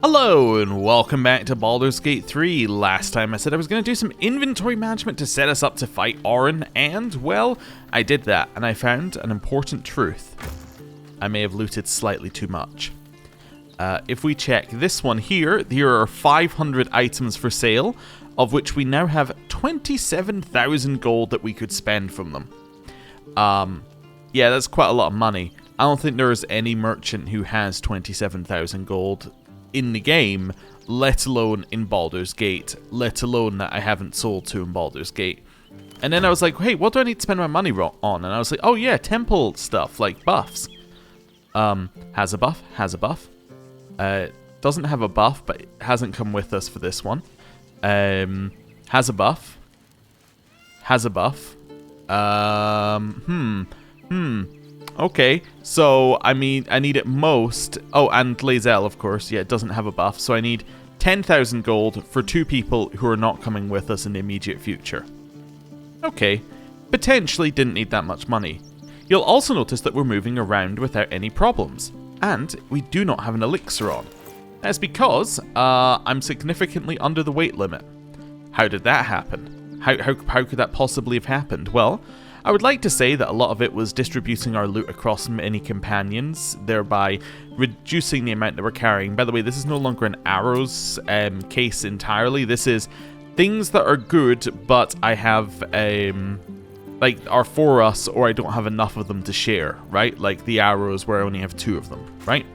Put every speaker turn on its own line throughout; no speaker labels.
Hello and welcome back to Baldur's Gate 3. Last time I said I was going to do some inventory management to set us up to fight Orin, and well, I did that and I found an important truth. I may have looted slightly too much. If we check this one here, there are 500 items for sale, of which we now have 27,000 gold that we could spend from them. Yeah, that's quite a lot of money. I don't think there is any merchant who has 27,000 gold in the game, let alone in Baldur's Gate, let alone that I haven't sold to in Baldur's Gate. And then I was like, hey, what do I need to spend my money on? And I was like, oh yeah, temple stuff, like buffs. Has a buff, doesn't have a buff, but it hasn't come with us for this one. Has a buff. Okay, so, I mean, I need it most... Oh, and Lae'zel, of course. Yeah, it doesn't have a buff. So I need 10,000 gold for 2 people who are not coming with us in the immediate future. Okay, potentially didn't need that much money. You'll also notice that we're moving around without any problems. And we do not have an elixir on. That's because I'm significantly under the weight limit. How did that happen? How could that possibly have happened? Well, I would like to say that a lot of it was distributing our loot across many companions, thereby reducing the amount that we're carrying. By the way, this is no longer an arrows case entirely. This is things that are good, but I have, like, are for us, or I don't have enough of them to share, right? Like the arrows where I only have 2 of them, right?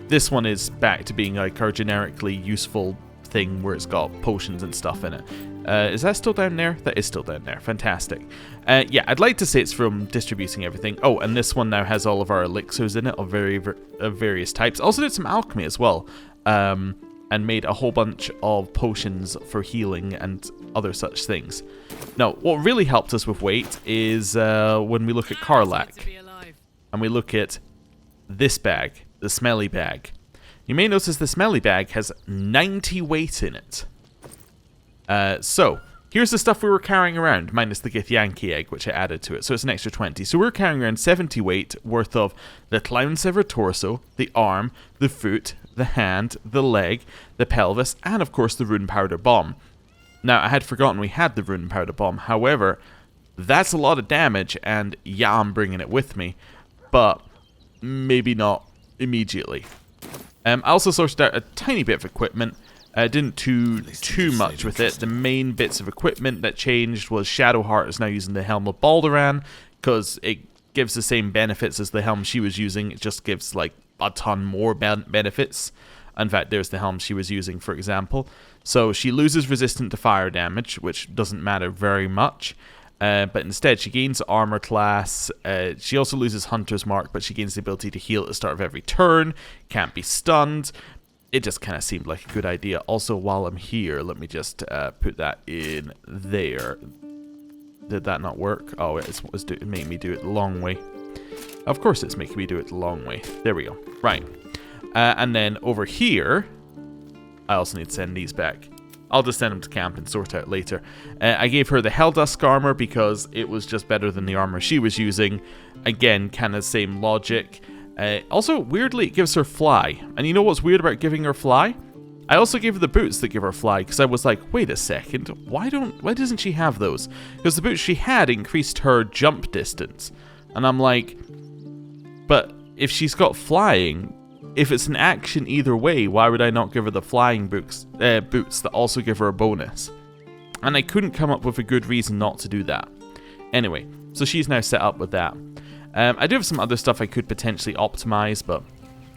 This one is back to being like our generically useful thing where it's got potions and stuff in it. Is that still down there? That is still down there. Fantastic. Yeah, I'd like to say it's from distributing everything. Oh, and this one now has all of our elixirs in it of various types. Also did some alchemy as well, and made a whole bunch of potions for healing and other such things. Now, what really helped us with weight is when we look at Karlach, and we look at this bag, the smelly bag. You may notice the smelly bag has 90 weight in it. So, here's the stuff we were carrying around, minus the Githyanki egg, which I added to it, so it's an extra 20. So we're carrying around 70 weight worth of the clown-severed torso, the arm, the foot, the hand, the leg, the pelvis, and of course the rune powder bomb. Now, I had forgotten we had the rune powder bomb, however, that's a lot of damage, and yeah, I'm bringing it with me, but maybe not immediately. I also sorted out a tiny bit of equipment. I didn't do too much with it. The main bits of equipment that changed was Shadowheart is now using the Helm of Baldur, because it gives the same benefits as the helm she was using. It just gives like a ton more benefits. In fact, there's the helm she was using, for example. So she loses resistance to fire damage, which doesn't matter very much. But instead, she gains armor class. She also loses Hunter's Mark, but she gains the ability to heal at the start of every turn. Can't be stunned. It just kind of seemed like a good idea. Also, while I'm here, let me just put that in there. Did that not work? Oh, it's making me do it the long way. Of course it's making me do it the long way. There we go. Right. And then over here, I also need to send these back. I'll just send them to camp and sort out later. I gave her the Helldusk armor because it was just better than the armor she was using. Again, kind of same logic. Also, weirdly, it gives her fly. And you know what's weird about giving her fly? I also gave her the boots that give her fly, because I was like, wait a second, why doesn't she have those? Because the boots she had increased her jump distance. And I'm like, but if she's got flying, if it's an action either way, why would I not give her the flying boots that also give her a bonus? And I couldn't come up with a good reason not to do that. Anyway, so she's now set up with that. I do have some other stuff I could potentially optimize, but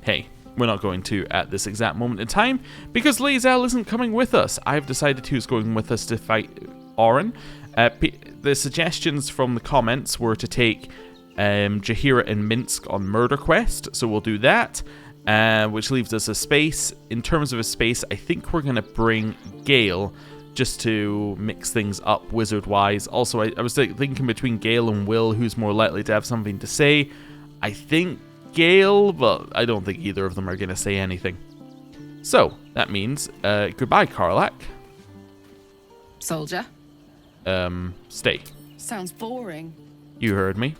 hey, we're not going to at this exact moment in time, because Lae'zel isn't coming with us. I've decided who's going with us to fight Orin. The suggestions from the comments were to take Jaheira and Minsk on Murder Quest, so we'll do that, which leaves us a space. In terms of a space, I think we're going to bring Gale, just to mix things up wizard-wise. Also, I was thinking between Gale and Will, who's more likely to have something to say. I think Gale, but I don't think either of them are going to say anything. So, that means, goodbye, Karlach.
Soldier?
Stay.
Sounds boring.
You heard me.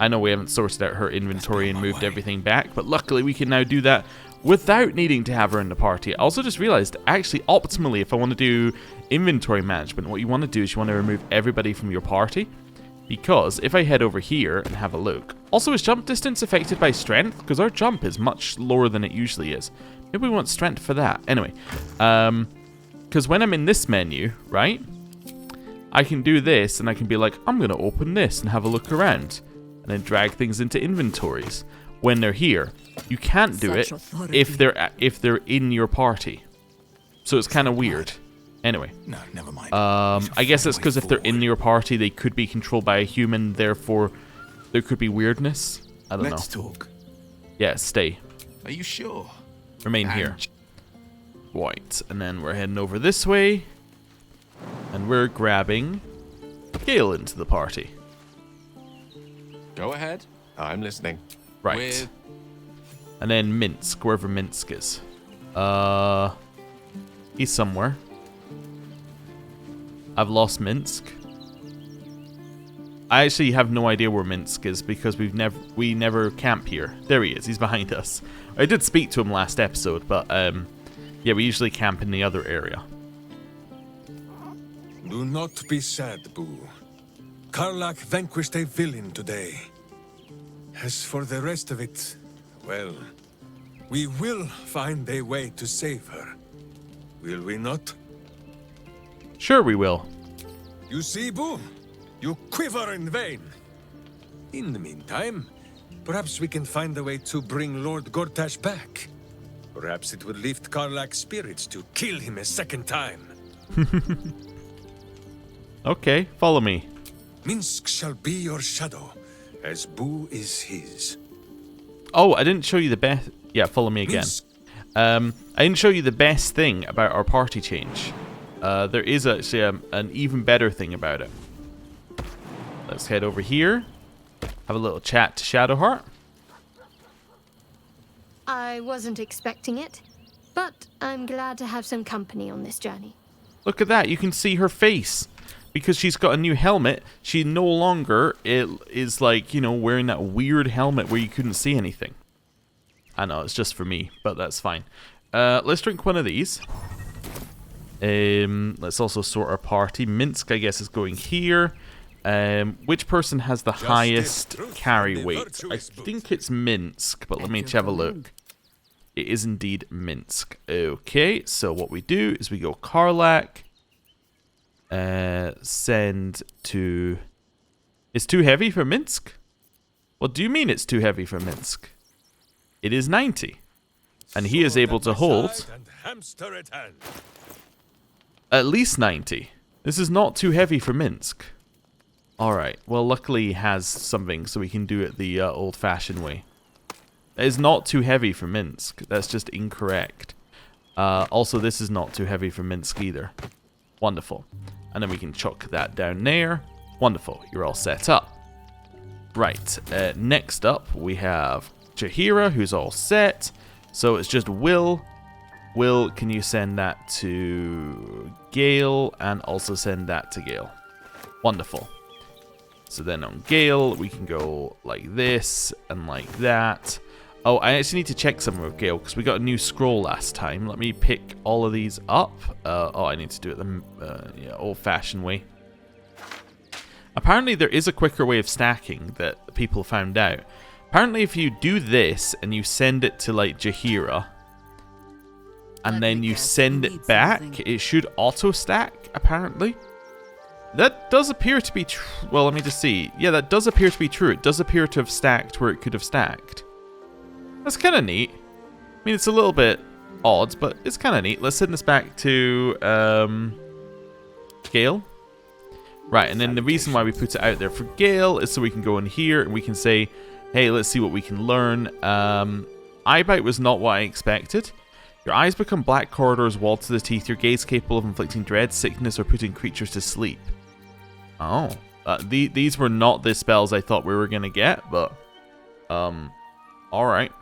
I know we haven't sorted out her inventory and moved everything back, but luckily we can now do that without needing to have her in the party. I also just realized, actually, optimally, if I want to do inventory management, what you want to do is you want to remove everybody from your party. Because if I head over here and have a look... Also, is jump distance affected by strength? Because our jump is much lower than it usually is. Maybe we want strength for that. Anyway, because when I'm in this menu, right, I can do this and I can be like, I'm going to open this and have a look around. And then drag things into inventories when they're here. You can't do it if they're in your party. So it's kind of weird. Anyway,
no, never mind.
I guess it's because if they're in your party, they could be controlled by a human. Therefore, there could be weirdness. I don't know.
Let's talk.
Yeah, stay.
Are you sure?
Remain here. Right, and then we're heading over this way, and we're grabbing Gale into the party.
Go ahead. I'm listening.
Right. And then Minsk, wherever Minsk is. He's somewhere. I've lost Minsk. I actually have no idea where Minsk is because we never camp here. There he is. He's behind us. I did speak to him last episode, but yeah, we usually camp in the other area.
Do not be sad, Boo. Karlach vanquished a villain today. As for the rest of it, well, we will find a way to save her. Will we not?
Sure we will.
You see, Boo? You quiver in vain. In the meantime, perhaps we can find a way to bring Lord Gortash back. Perhaps it would lift Karlach's spirits to kill him a second time.
Okay, follow me.
Minsk shall be your shadow, as Boo is his.
Oh, I didn't show you the best... Yeah, follow me again.
Minsk.
I didn't show you the best thing about our party change. There is actually an even better thing about it. Let's head over here. Have a little chat to Shadowheart.
I wasn't expecting it, but I'm glad to have some company on this journey.
Look at that. You can see her face. Because she's got a new helmet, she no longer is like, you know, wearing that weird helmet where you couldn't see anything. I know, it's just for me, but that's fine. Let's drink one of these. Let's also sort our party. Minsk, I guess, is going here. Which person has the highest carry weight? I think it's Minsk, but let me have a look. It is indeed Minsk. Okay, so what we do is we go Karlach. Send to... It's too heavy for Minsk? What do you mean it's too heavy for Minsk? It is 90. And he is able to hold... At least 90. This is not too heavy for Minsk. Alright, well luckily he has something so we can do it the old-fashioned way. That is not too heavy for Minsk. That's just incorrect. Also, this is not too heavy for Minsk either. Wonderful. And then we can chuck that down there. Wonderful. You're all set up. Right. Next up, we have Jaheira, who's all set. So it's just Will. Will, can you send that to Gale? And also send that to Gale. Wonderful. So then on Gale, we can go like this and like that. Oh, I actually need to check something with Gale because we got a new scroll last time. Let me pick all of these up. Oh, I need to do it the old-fashioned way. Apparently, there is a quicker way of stacking that people found out. Apparently, if you do this and you send it to like Jaheira, and then you send it back, it should auto-stack. Apparently, that does appear to be true. Well, let me just see. Yeah, that does appear to be true. It does appear to have stacked where it could have stacked. That's kind of neat. I mean, it's a little bit odd, but it's kind of neat. Let's send this back to Gale. Right, and then the reason why we put it out there for Gale is so we can go in here and we can say, hey, let's see what we can learn. Eye bite was not what I expected. Your eyes become black corridors walled to the teeth. Your gaze capable of inflicting dread, sickness, or putting creatures to sleep. Oh. These were not the spells I thought we were going to get, but... Alright.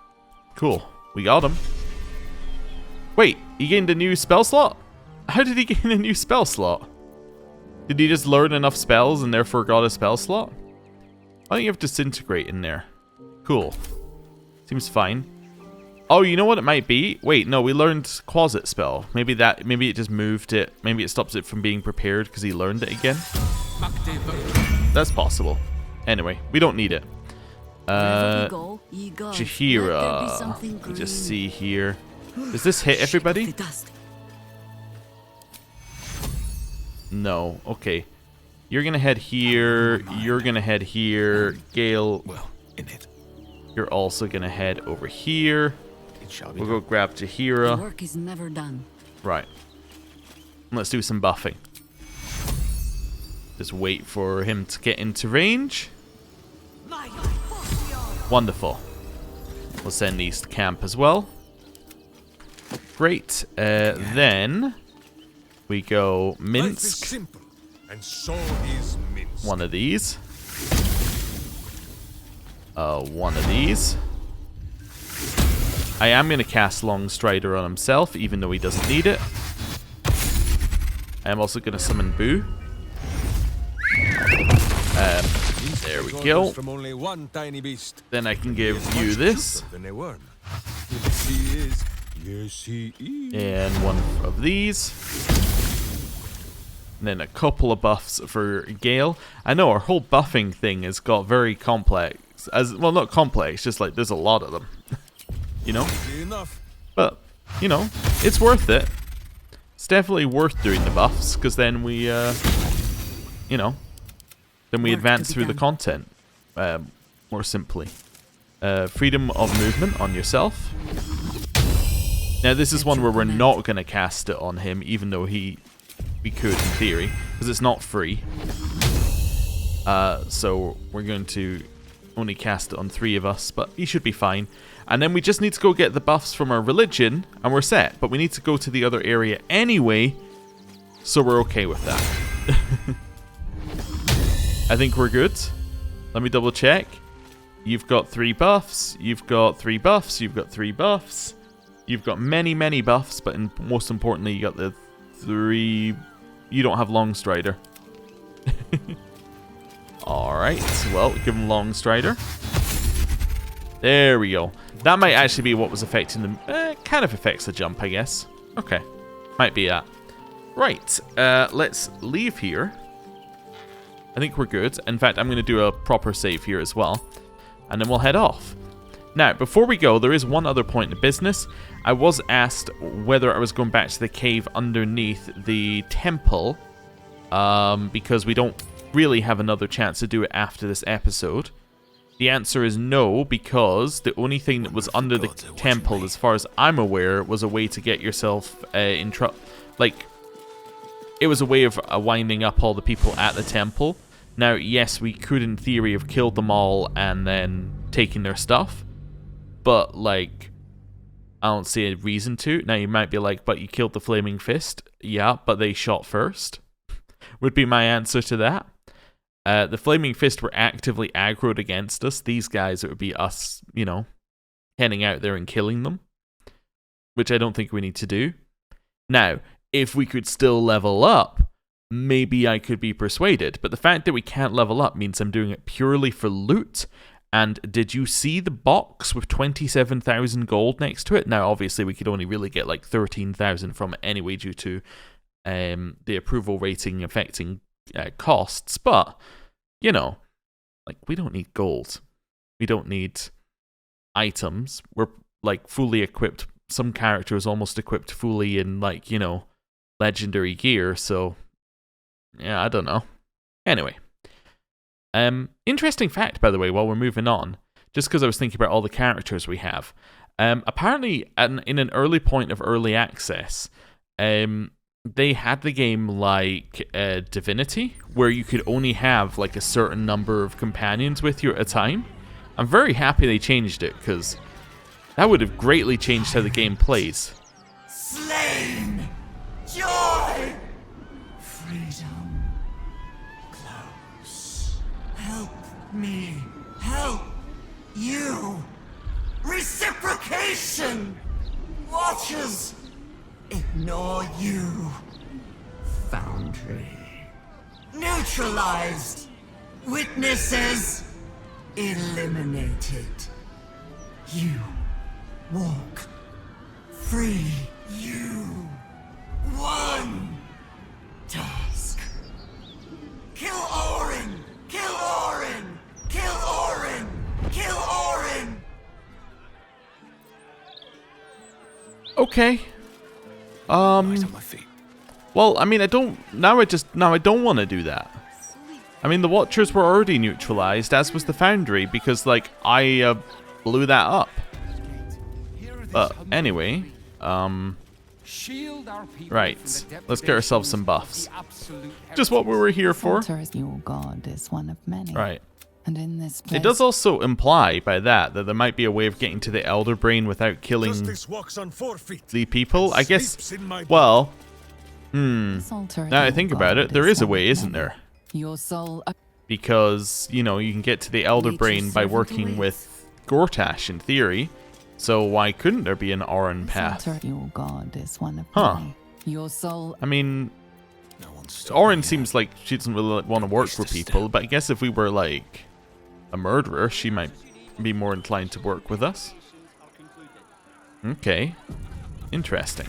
Cool. We got him. Wait, he gained a new spell slot? How did he gain a new spell slot? Did he just learn enough spells and therefore got a spell slot? I think you have Disintegrate in there. Cool. Seems fine. Oh, you know what it might be? Wait, no, we learned Closet Spell. Maybe it just moved it. Maybe it stops it from being prepared because he learned it again. That's possible. Anyway, we don't need it. Jahira. Let me just see here. Does this hit everybody? No. Okay. You're gonna head here. You're gonna head here. Gale.
Well, in it.
You're also gonna head over here.
It shall be
We'll go grab Jahira.
The work is never done.
Right. Let's do some buffing. Just wait for him to get into range. Wonderful. We'll send these to camp as well. Great. Then we go
Life is
Minsk.
simple, and so is Minsk.
One of these. One of these. I am going to cast Long Strider on himself, even though he doesn't need it. I am also going to summon Boo. There we go.
From only one tiny beast.
Then I can give
He is
you
much
this.
cuter than a worm. Yes, he is. Yes, he is.
And one of these. And then a couple of buffs for Gale. I know our whole buffing thing has got very complex. Well, not complex, just like there's a lot of them. You know?
Easy enough.
But, you know, it's worth it. It's definitely worth doing the buffs, because then we, you know, then we advance through the content more simply. Freedom of movement on yourself. Now, this is one where we're not going to cast it on him, even though we could in theory, because it's not free. So we're going to only cast it on 3 of us, but he should be fine. And then we just need to go get the buffs from our religion, and we're set. But we need to go to the other area anyway, so we're okay with that. I think we're good. Let me double check. You've got 3 buffs. You've got 3 buffs. You've got 3 buffs. You've got many, many buffs, but most importantly, you got the 3... You don't have Long Strider. Alright, well, give him Long Strider. There we go. That might actually be what was affecting them. Kind of affects the jump, I guess. Okay, might be that. Right, let's leave here. I think we're good. In fact, I'm going to do a proper save here as well. And then we'll head off. Now, before we go, there is one other point of business. I was asked whether I was going back to the cave underneath the temple. Because we don't really have another chance to do it after this episode. The answer is no, because the only thing that was under the temple, as far as I'm aware, was a way to get yourself in trouble. Like, it was a way of winding up all the people at the temple. Now, yes, we could, in theory, have killed them all and then taken their stuff. But, like, I don't see a reason to. Now, you might be like, but you killed the Flaming Fist. Yeah, but they shot first. Would be my answer to that. The Flaming Fist were actively aggroed against us. These guys, it would be us, you know, heading out there and killing them. Which I don't think we need to do. Now, if we could still level up, maybe I could be persuaded. But the fact that we can't level up means I'm doing it purely for loot. And did you see the box with 27,000 gold next to it? Now, obviously, we could only really get like 13,000 from it anyway due to the approval rating affecting costs. But, you know, like, we don't need gold. We don't need items. We're, like, fully equipped. Some characters almost equipped fully in, like, you know, legendary gear. So, yeah, I don't know. Anyway. Interesting fact, by the way, while we're moving on, just because I was thinking about all the characters we have. Apparently, in an early point of early access, they had the game like Divinity, where you could only have like a certain number of companions with you at a time. I'm very happy they changed it, because that would have greatly changed how the game plays.
Slain! Joy! Freedom. Close. Help me. Help you. Reciprocation! Watchers! Ignore you. Foundry. Neutralized. Witnesses. Eliminated. You walk free. You one task. Kill Orin! Kill Orin! Kill Orin! Kill Orin!
Okay.
Eyes on my feet.
Well, I mean, I don't want to do that. I mean, the Watchers were already neutralized, as was the Foundry, because, like, I blew that up. But anyway, right, let's get ourselves some buffs. Just what we were here for.
Your god is one of many.
Right.
And in this place,
It does also imply by that there might be a way of getting to the Elder Brain without killing
Walks on 4 feet.
the people. I guess,
Sleeps in my
well,
this altar of
now I
your
think about
god
it, there is a
one
way,
of
isn't
many.
there?
Your soul
Because, you know, you can get to the Elder Brain by working with Gortash in theory. So why couldn't there be an Orin path?
altar of your god is one of
Huh.
many. Your soul
I mean,
No one's stopping
Orin
me.
seems like she doesn't really want to work for people, but I guess if we were like a murderer, she might be more inclined to work with us. Okay. Interesting.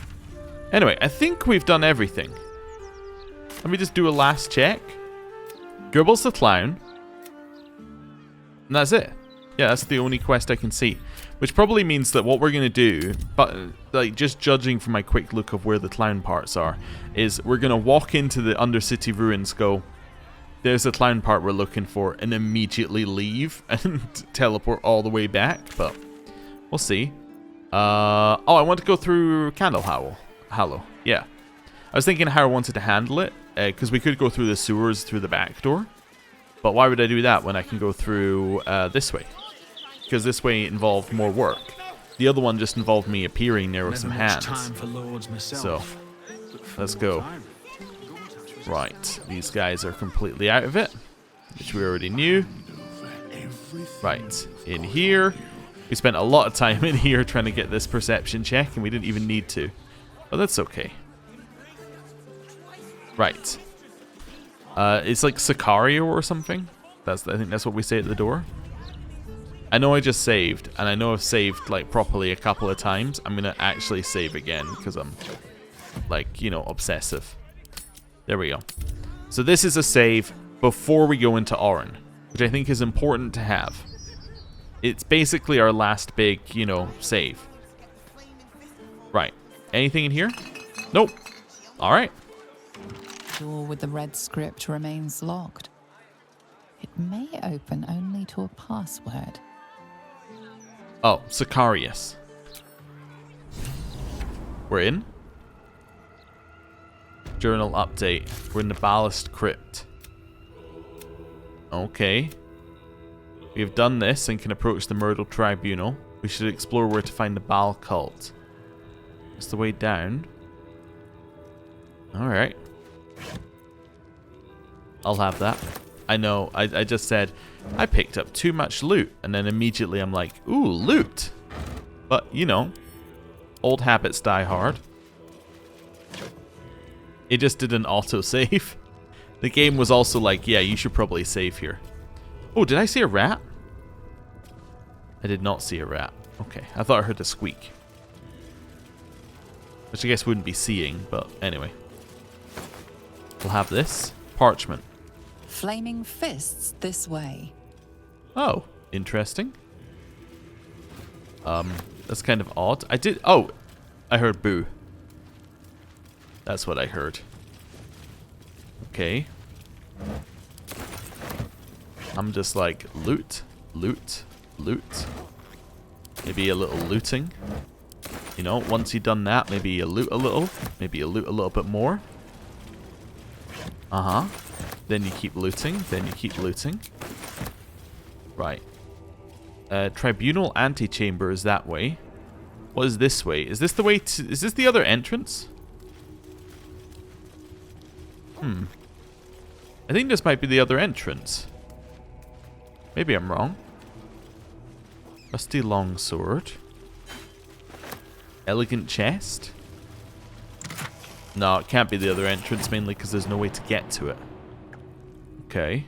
Anyway, I think we've done everything. Let me just do a last check. Goebbels the Clown. And that's it. Yeah, that's the only quest I can see. Which probably means that what we're going to do, but like just judging from my quick look of where the clown parts are, is we're going to walk into the Undercity ruins, go, there's the clown part we're looking for, and immediately leave and teleport all the way back. But we'll see. Oh, I want to go through Candle Hallow. Yeah. I was thinking how I wanted to handle it, because we could go through the sewers through the back door. But why would I do that when I can go through this way? Because this way involved more work. The other one just involved me appearing there with some hands. So, let's go. Right, these guys are completely out of it, which we already knew. Right, in here. We spent a lot of time in here trying to get this perception check, and we didn't even need to. But that's okay. Right. It's like Sicario or something. I think that's what we say at the door. I know I just saved, and I know I've saved like properly a couple of times. I'm gonna actually save again because I'm like, you know, obsessive. There we go. So this is a save before we go into Orin, which I think is important to have. It's basically our last big, you know, save. Right. Anything in here? Nope. All right.
door with the red script remains locked. It may open only to a password.
Oh, Sicarius. We're in. Journal update. We're in the Ballast Crypt. Okay. We have done this and can approach the Myrtle Tribunal. We should explore where to find the Baal cult. It's the way down. Alright. I'll have that. I know, I just said, I picked up too much loot. And then immediately I'm like, ooh, loot. But, you know, old habits die hard. It just did an autosave. The game was also like, yeah, you should probably save here. Oh, did I see a rat? I did not see a rat. Okay, I thought I heard a squeak. Which I guess wouldn't be seeing, but anyway. We'll have this. Parchment.
Flaming fists this way.
Oh, interesting. That's kind of odd. Oh, I heard boo. That's what I heard. Okay. I'm just like, loot, loot, loot. Maybe a little looting. You know, once you've done that, maybe you loot a little. Maybe you loot a little bit more. Uh-huh. Then you keep looting. Then you keep looting. Right. Tribunal antechamber is that way. What is this way? Is this the way to... Is this the other entrance? I think this might be the other entrance. Maybe I'm wrong. Rusty longsword. Elegant chest. No, it can't be the other entrance, mainly because there's no way to get to it. Okay.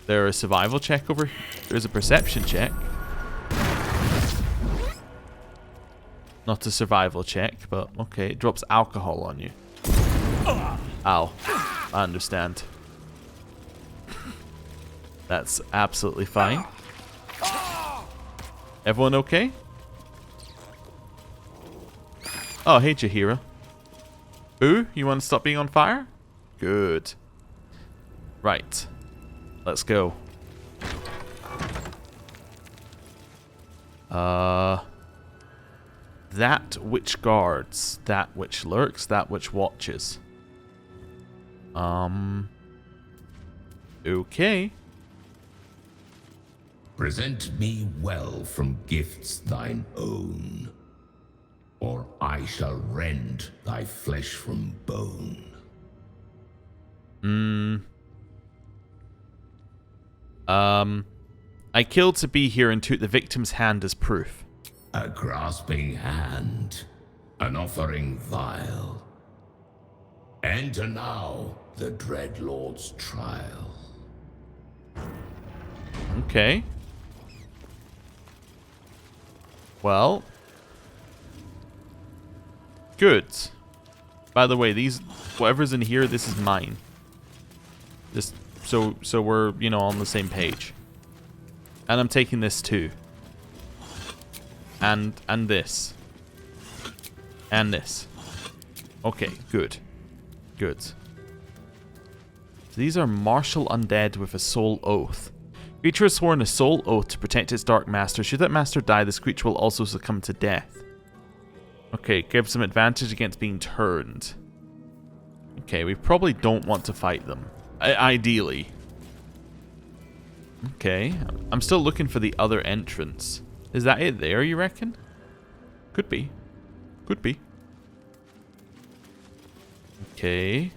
There's a survival check over here. There's a perception check. Not a survival check, but okay. It drops alcohol on you. Ow. I understand. That's absolutely fine. Everyone okay? Oh, hey, Jaheira. Boo, you want to stop being on fire? Good. Right. Let's go. That which guards, that which lurks, that which watches. Okay.
Present me well from gifts thine own, or I shall rend thy flesh from bone.
I killed to be here and took the victim's hand as proof.
A grasping hand, an offering vile. Enter now the dread lord's trial.
Okay. Well. Good. By the way, these, whatever's in here, this is mine. Just so we're, you know, on the same page. And I'm taking this too. And this. And this. Okay, good. Good. So these are martial undead with a soul oath. Creature has sworn a soul oath to protect its dark master. Should that master die, this creature will also succumb to death. Okay, gives some advantage against being turned. Okay, we probably don't want to fight them. Ideally. Okay, I'm still looking for the other entrance. Is that it there, you reckon? Could be. Could be. Okay.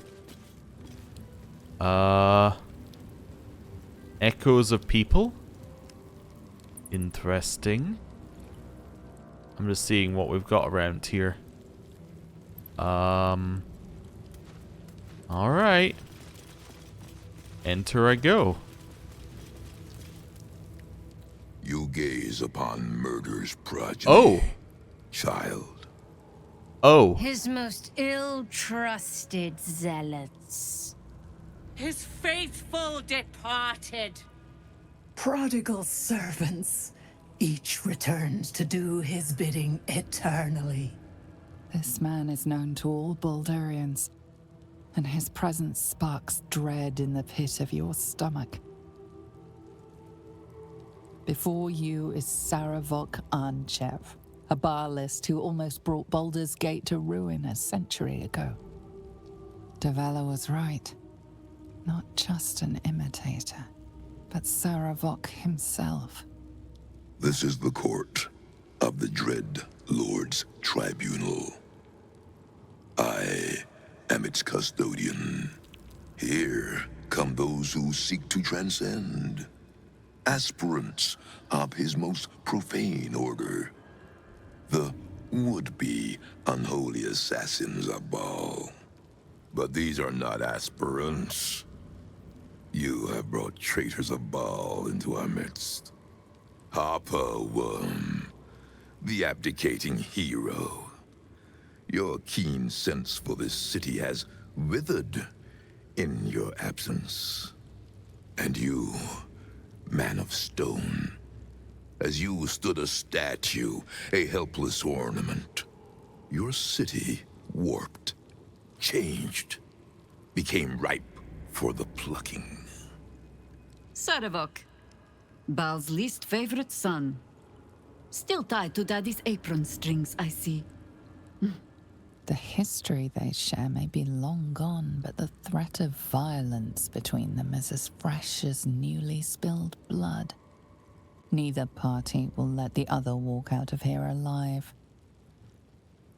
Echoes of people. Interesting. I'm just seeing what we've got around here. Alright. Enter I go.
You gaze upon murder's progeny.
Oh.
Child.
Oh.
His most ill-trusted zealots.
His faithful departed.
Prodigal servants, each returns to do his bidding eternally.
This man is known to all Baldurians, and his presence sparks dread in the pit of your stomach. Before you is Sarevok Arnchev, a Baalist who almost brought Baldur's Gate to ruin a century ago. Davella was right. Not just an imitator, but Sarevok himself.
This is the court of the Dread Lord's Tribunal. I am its custodian. Here come those who seek to transcend. Aspirants of his most profane order. The would-be unholy assassins of Baal. But these are not aspirants. You have brought traitors of Baal into our midst. Harper Worm, the abdicating hero. Your keen sense for this city has withered in your absence. And you, man of stone, as you stood a statue, a helpless ornament, your city warped, changed, became ripe for the plucking.
Sarevok, Baal's least favorite son. Still tied to Daddy's apron strings, I see.
The history they share may be long gone, but the threat of violence between them is as fresh as newly spilled blood. Neither party will let the other walk out of here alive.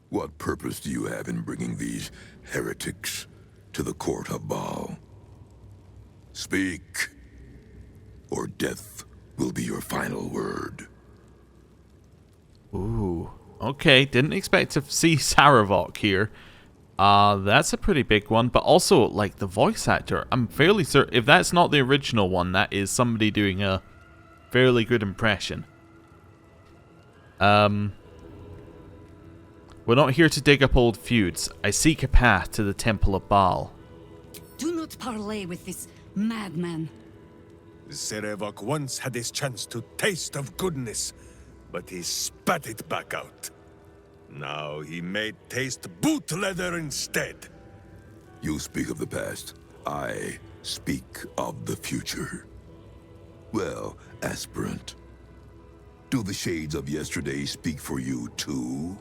What purpose do you have in bringing these heretics to the court of Baal? Speak, or death will be your final word.
Ooh. Okay, didn't expect to see Sarevok here. That's a pretty big one, but also, like, the voice actor. I'm fairly certain, if that's not the original one, that is somebody doing a fairly good impression. We're not here to dig up old feuds. I seek a path to the Temple of Baal.
Do not parley with this madman.
Sarevok once had his chance to taste of goodness, but he spat it back out. Now he may taste boot leather instead.
You speak of the past. I speak of the future. Well, aspirant, do the shades of yesterday speak for you too?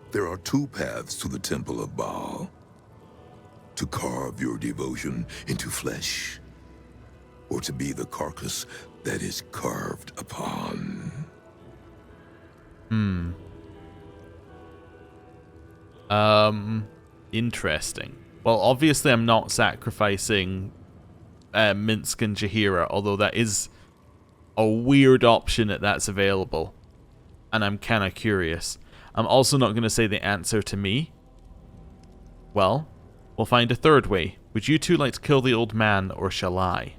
There are two paths to the Temple of Baal. To carve your devotion into flesh, or to be the carcass that is carved upon.
Interesting. Well, obviously I'm not sacrificing Minsk and Jaheira, although that is a weird option that's available. And I'm kind of curious. I'm also not going to say the answer to me. Well, we'll find a third way. Would you two like to kill the old man, or shall I?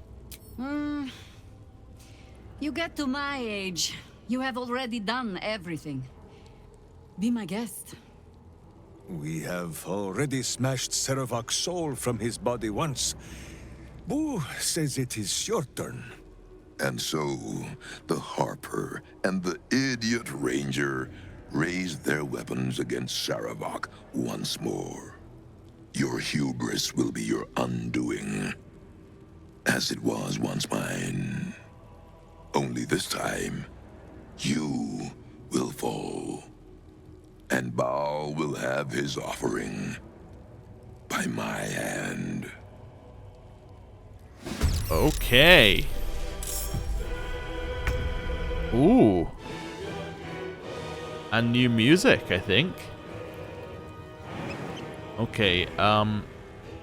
You get to my age, you have already done everything. Be my guest.
We have already smashed Sarevok's soul from his body once. Boo says it is your turn.
And so, the Harper and the idiot Ranger raised their weapons against Sarevok once more. Your hubris will be your undoing, as it was once mine. Only this time, you will fall, and Baal will have his offering by my hand.
Okay. Ooh. And new music, I think. Okay, well,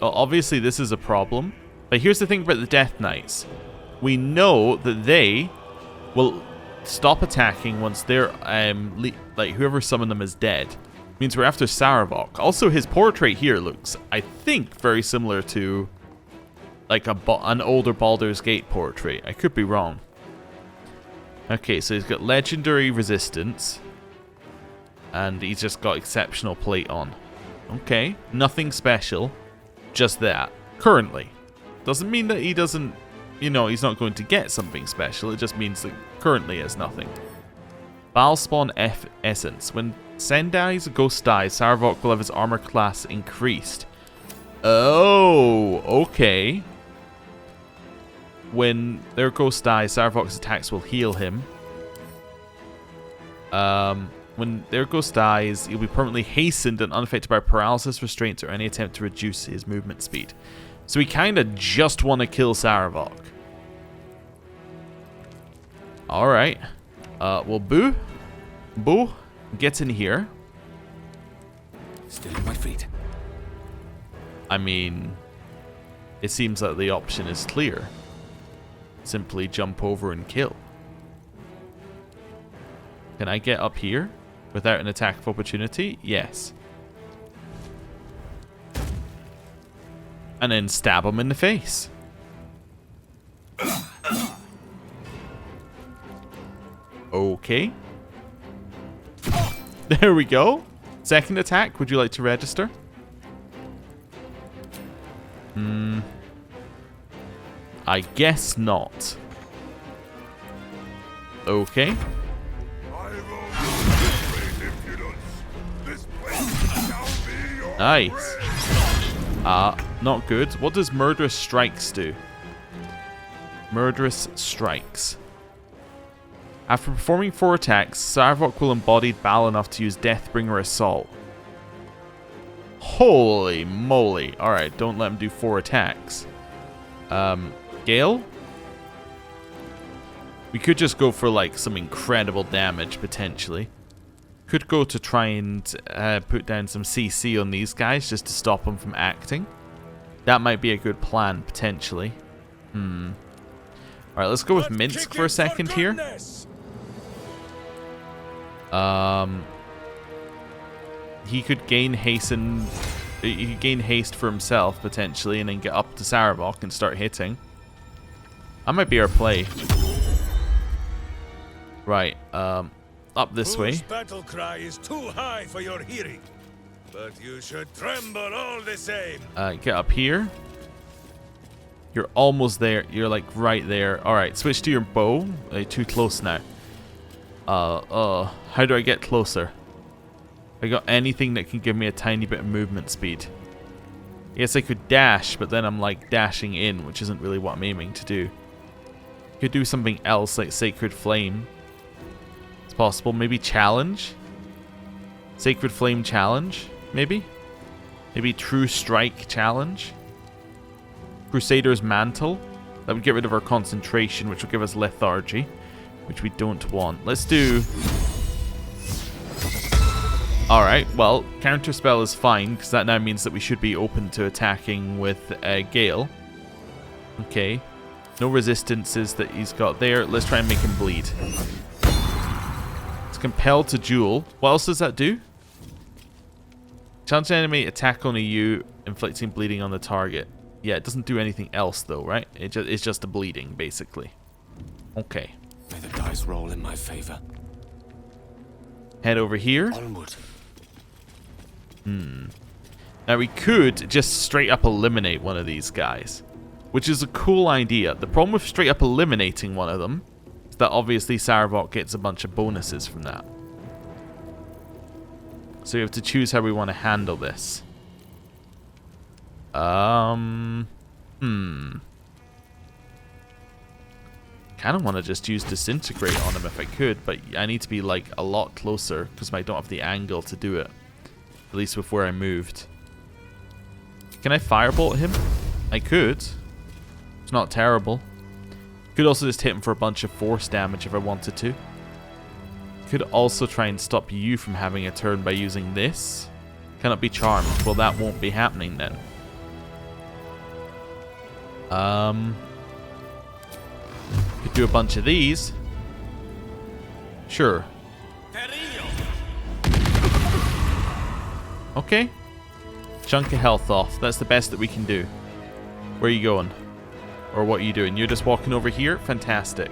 obviously this is a problem. But here's the thing about the Death Knights. We know that they will stop attacking once they're, like, whoever summoned them is dead. Means we're after Sarevok. Also, his portrait here looks, I think, very similar to, like, an older Baldur's Gate portrait. I could be wrong. Okay, so he's got legendary resistance. And he's just got exceptional plate on. Okay, nothing special. Just that. Currently. Doesn't mean that he doesn't, you know, he's not going to get something special. It just means that currently has nothing. Balspawn F Essence. When Sen dies, a ghost dies, Sarevok will have his armor class increased. Oh, okay. When their ghost dies, Sarevok's attacks will heal him. When their ghost dies, he'll be permanently hastened and unaffected by paralysis, restraints, or any attempt to reduce his movement speed. So we kind of just want to kill Sarevok. Alright. Well, Boo gets in here.
Still on my feet.
I mean, it seems that the option is clear. Simply jump over and kill. Can I get up here without an attack of opportunity? Yes. And then stab him in the face. Okay. There we go. Second attack. Would you like to register? I guess not. Okay. Nice. Not good. What does Murderous Strikes do? Murderous Strikes. After performing 4 attacks, Sarevok will embody Baal enough to use Deathbringer Assault. Holy moly. Alright, don't let him do 4 attacks. Gale? We could just go for like some incredible damage, potentially. Could go to try and put down some CC on these guys just to stop them from acting. That might be a good plan, potentially. Alright, let's go with Minsk for a second here. He could gain hasten. He could gain haste for himself, potentially, and then get up to Sarevok and start hitting. That might be our play. Right, up this way.
Whose battle cry is too high for your hearing, but you should tremble all the same.
Get up here. You're almost there. You're like right there. All right, switch to your bow. Too close now. How do I get closer? I got anything that can give me a tiny bit of movement speed? Yes, I could dash, but then I'm like dashing in, which isn't really what I'm aiming to do. Could do something else like Sacred Flame. It's possible. Maybe Challenge? Sacred Flame Challenge? Maybe? Maybe True Strike Challenge? Crusader's Mantle? That would get rid of our concentration, which will give us lethargy, which we don't want. Let's do... Alright, well, Counterspell is fine, because that now means that we should be open to attacking with Gale. Okay. No resistances that he's got there. Let's try and make him bleed. It's compelled to duel. What else does that do? Challenge enemy, attack only you, inflicting bleeding on the target. Yeah, it doesn't do anything else though, right? It's just a bleeding, basically. Okay.
May the dice roll in my favor.
Head over here.
Onward.
Now we could just straight up eliminate one of these guys, which is a cool idea. The problem with straight up eliminating one of them is that obviously Sarevok gets a bunch of bonuses from that. So we have to choose how we want to handle this. Kind of want to just use Disintegrate on him if I could, but I need to be like a lot closer because I don't have the angle to do it. At least with where I moved. Can I Firebolt him? I could. It's not terrible. Could also just hit him for a bunch of force damage if I wanted to. Could also try and stop you from having a turn by using this. Cannot be charmed. Well, that won't be happening then. Could do a bunch of these. Sure. Okay. Chunk of health off. That's the best that we can do. Where are you going? Or what are you doing? You're just walking over here? Fantastic.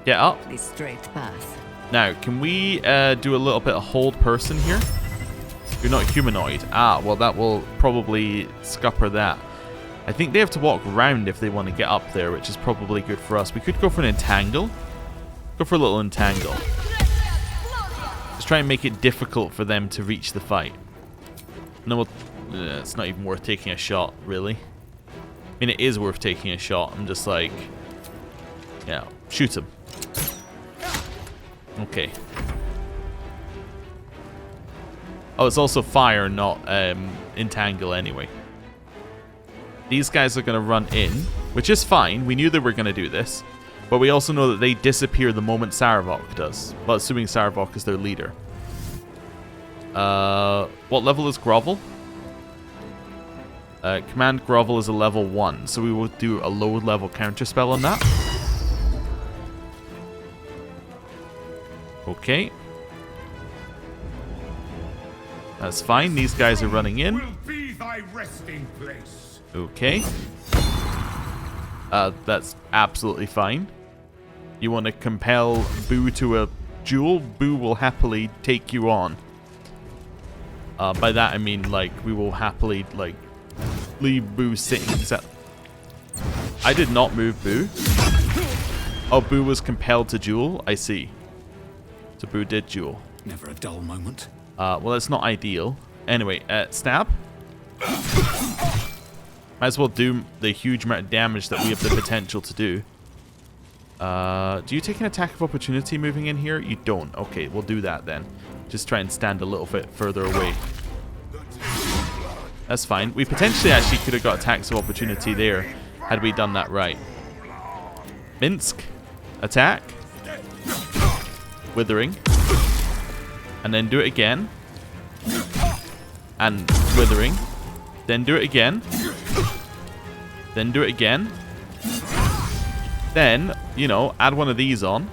Get up.
The straight path.
Now, can we do a little bit of hold person here? You're not humanoid. Ah, well that will probably scupper that. I think they have to walk around if they want to get up there, which is probably good for us. We could go for an entangle. Go for a little entangle. Just try and make it difficult for them to reach the fight. No, we'll, it's not even worth taking a shot, really. I mean, it is worth taking a shot. I'm just like, yeah, shoot him. Okay. Oh, it's also fire, not entangle anyway. These guys are going to run in, which is fine. We knew they were going to do this. But we also know that they disappear the moment Sarevok does. Well, assuming Sarevok is their leader. What level is Grovel? Command Grovel is a level 1. So we will do a low level counterspell on that. Okay. That's fine. These guys are running in.
Will be thy resting place.
Okay. That's absolutely fine. You want to compel Boo to a duel? Boo will happily take you on. By that I mean, like, we will happily, like, leave Boo sitting. I did not move Boo. Oh, Boo was compelled to duel? I see. So Boo did duel.
Never a dull moment.
Well, that's not ideal. Anyway, stab. Might as well do the huge amount of damage that we have the potential to do. Do you take an attack of opportunity moving in here? You don't. Okay, we'll do that then. Just try and stand a little bit further away. That's fine. We potentially actually could have got attacks of opportunity there had we done that right. Minsk. Attack. Withering. And then do it again. And withering. Then do it again. Then do it again. Then, you know, add one of these on.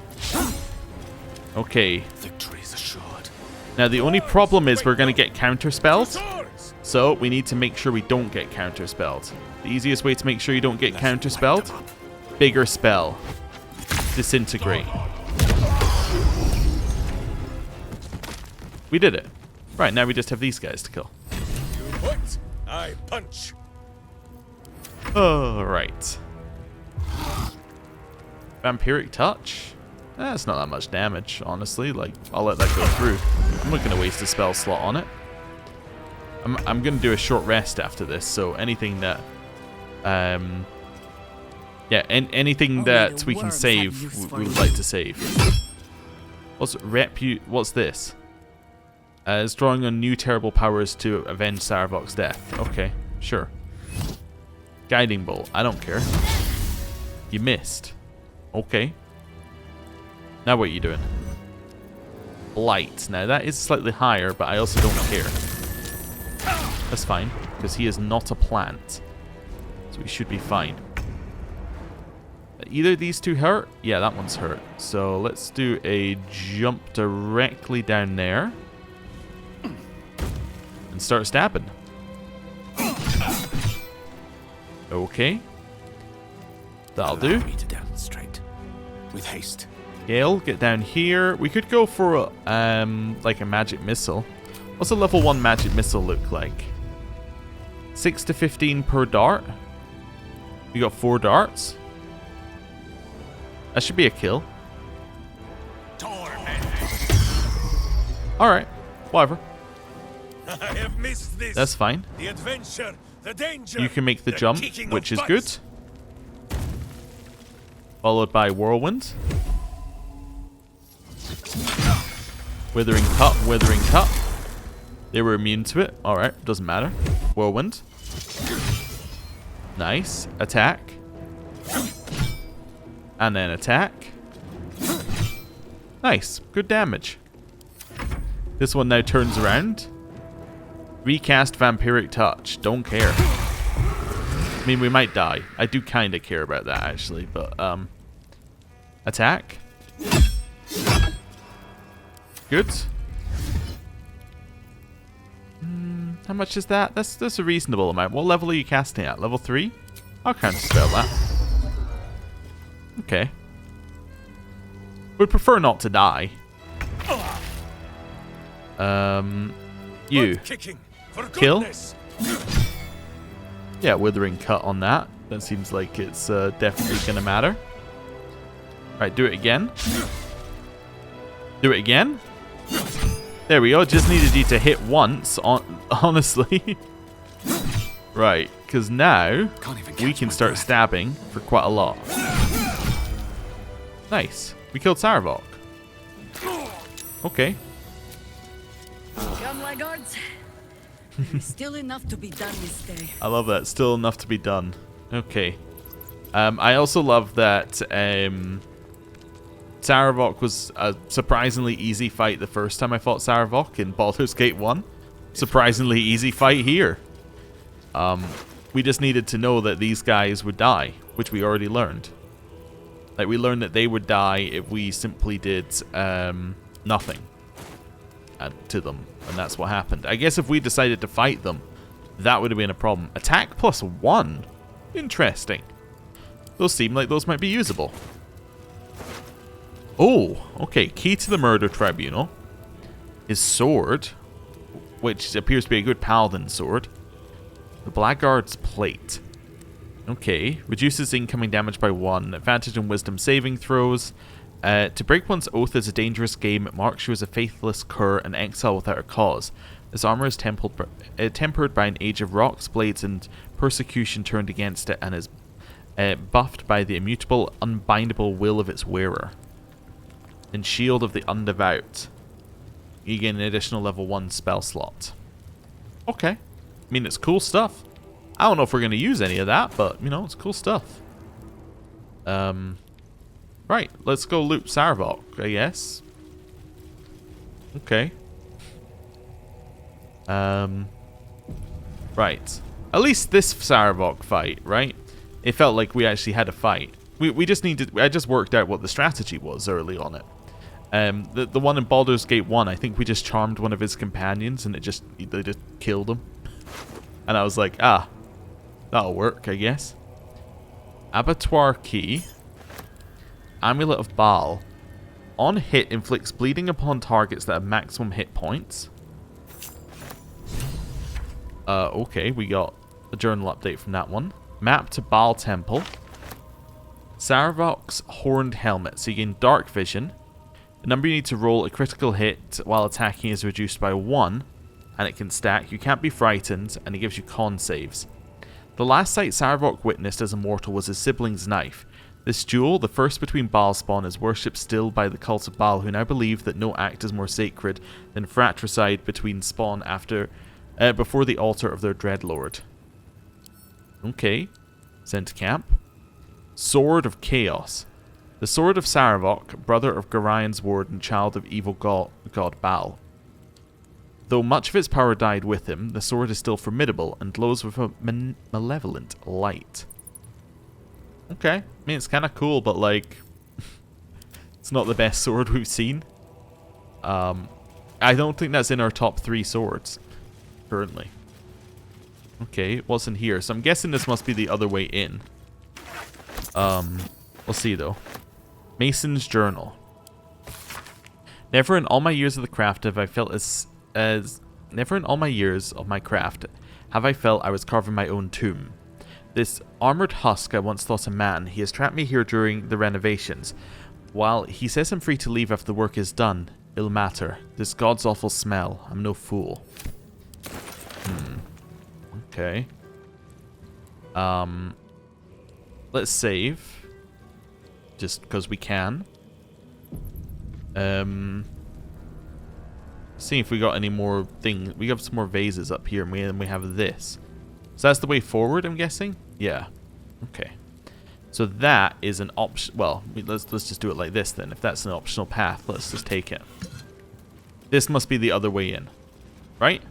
Okay.
Victory is assured.
Now the only problem is we're going to get counterspelled. So we need to make sure we don't get counterspelled. The easiest way to make sure you don't get counterspelled? Bigger spell. Disintegrate. We did it. Right, now we just have these guys to kill.
You point, I punch.
Alright. Vampiric Touch? That's not that much damage, honestly. Like, I'll let that go through. I'm not going to waste a spell slot on it. I'm going to do a short rest after this, so anything that... yeah, anything that we can save, we would like to save. What's this? It's drawing on new terrible powers to avenge Sarevok's death. Okay, sure. Guiding Bolt. I don't care. You missed. Okay. Now what are you doing? Blight. Now that is slightly higher, but I also don't care. That's fine, because he is not a plant. So we should be fine. Either of these two hurt? Yeah, that one's hurt. So let's do a jump directly down there. And start stabbing. Okay. That'll do.
Me to demonstrate. With haste.
Gale, get down here. We could go for like a magic missile. What's a level 1 magic missile look like? 6 to 15 per dart. We got 4 darts. That should be a kill. Alright, whatever.
I have missed this.
That's fine.
The adventure, the danger.
You can make the jump,
kicking
which
of
is good. Followed by Whirlwind. Withering Cut, Withering Cut. They were immune to it. Alright, doesn't matter. Whirlwind. Nice. Attack. And then attack. Nice. Good damage. This one now turns around. Recast Vampiric Touch. Don't care. I mean, we might die. I do kind of care about that, actually. But, attack. Good. How much is that? That's a reasonable amount. What level are you casting at? Level 3? I'll counterspell that. Okay. Would prefer not to die. You. Kill? Yeah, Withering Cut on that. That seems like it's definitely going to matter. Right, do it again. Do it again. There we go. Just needed you to hit once, honestly. Right, because now we can start stabbing for quite a lot. Nice. We killed Sarevok. Okay.
Come, laggards. There's still enough to be done this day.
I love that. Still enough to be done. Okay. I also love that Sarevok was a surprisingly easy fight the first time I fought Sarevok in Baldur's Gate 1. Surprisingly easy fight here. We just needed to know that these guys would die, which we already learned. Like, we learned that they would die if we simply did nothing to them, and that's what happened. I guess if we decided to fight them, that would have been a problem. Attack +1? Interesting. Those seem like those might be usable. Oh, okay. Key to the Murder Tribunal. His sword, which appears to be a good paladin sword. The Blackguard's Plate. Okay. Reduces incoming damage by 1. Advantage on wisdom saving throws. To break one's oath is a dangerous game. It marks you as a faithless cur and exile without a cause. This armor is tempered by an age of rocks, blades, and persecution turned against it, and is buffed by the immutable, unbindable will of its wearer. And Shield of the Undevout. You get an additional level 1 spell slot. Okay. I mean, it's cool stuff. I don't know if we're going to use any of that, but, you know, it's cool stuff. Right, let's go loot Sarevok, I guess. Okay. Right. At least this Sarevok fight, right? It felt like we actually had a fight. We just needed... I just worked out what the strategy was early on it. The one in Baldur's Gate 1, I think we just charmed one of his companions and they just killed him. And I was like, ah, that'll work, I guess. Abattoir Key. Amulet of Baal. On hit, inflicts bleeding upon targets that have maximum hit points. Okay, we got a journal update from that one. Map to Baal Temple. Sarevok's Horned Helmet. So you gain dark vision. The number you need to roll a critical hit while attacking is reduced by 1. And it can stack. You can't be frightened. And it gives you con saves. The last sight Sarevok witnessed as a mortal was his sibling's knife. This duel, the first between Baal spawn, is worshipped still by the cult of Baal, who now believe that no act is more sacred than fratricide between spawn before the altar of their dreadlord. Okay. Sent to camp. Sword of Chaos. The sword of Sarevok, brother of Garion's ward and child of evil god Baal. Though much of its power died with him, the sword is still formidable and glows with a malevolent light. Okay. I mean, it's kind of cool, but like, it's not the best sword we've seen. I don't think that's in our top 3 swords currently. Okay, what's in here? So I'm guessing this must be the other way in. We'll see though. Mason's Journal. Never in all my years of the craft have I felt never in all my years of my craft have I felt I was carving my own tomb. This armored husk I once thought a man. He has trapped me here during the renovations. While he says I'm free to leave after the work is done, it'll matter. This god's awful smell. I'm no fool. Okay. Let's save. Just because we can. See if we got any more things. We have some more vases up here, and we have this. So that's the way forward, I'm guessing? Yeah. Okay. So that is an option. Well, let's just do it like this then. If that's an optional path, let's just take it. This must be the other way in. Right?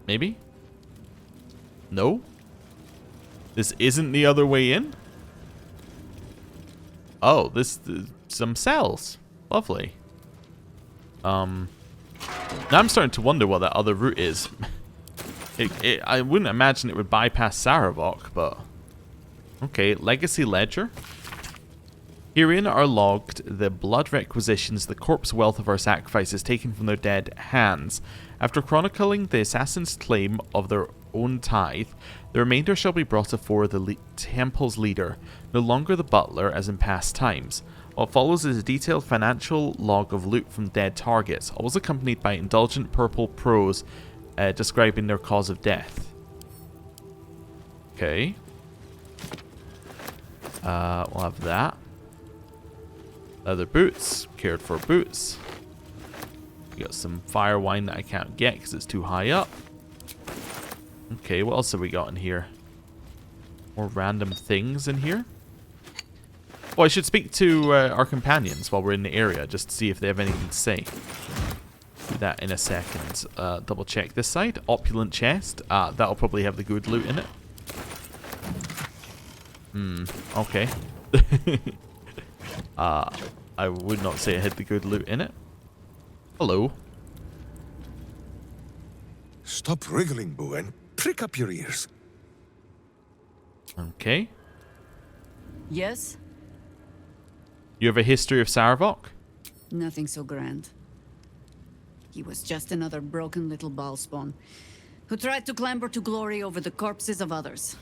Maybe? No? This isn't the other way in? Oh, some cells. Lovely. Now I'm starting to wonder what that other route is. I wouldn't imagine it would bypass Sarevok, but... Okay, Legacy Ledger. Herein are logged the blood requisitions, the corpse wealth of our sacrifices taken from their dead hands. After chronicling the assassin's claim of their own tithe, the remainder shall be brought before the temple's leader, no longer the butler as in past times. What follows is a detailed financial log of loot from dead targets, always accompanied by indulgent purple prose describing their cause of death. Okay. We'll have that. Leather boots. Cared for boots. We got some fire wine that I can't get because it's too high up. Okay, what else have we got in here? More random things in here. Oh, I should speak to our companions while we're in the area, just to see if they have anything to say. Do that in a second. Double check this side. Opulent chest. That'll probably have the good loot in it. Okay. I would not say it had the good loot in it. Hello.
Stop wriggling, Boo, and prick up your ears.
Okay.
Yes?
You have a history of Sarevok?
Nothing so grand. He was just another broken little ball spawn who tried to clamber to glory over the corpses of others.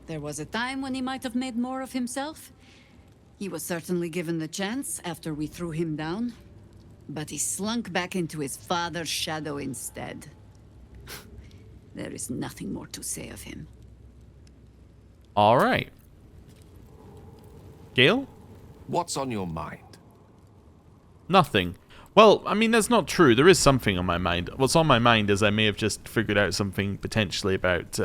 There was a time when he might have made more of himself. He was certainly given the chance after we threw him down, but he slunk back into his father's shadow instead. There is nothing more to say of him.
All right. Gale?
What's on your mind?
Nothing. Well, I mean, that's not true. There is something on my mind. What's on my mind is I may have just figured out something potentially about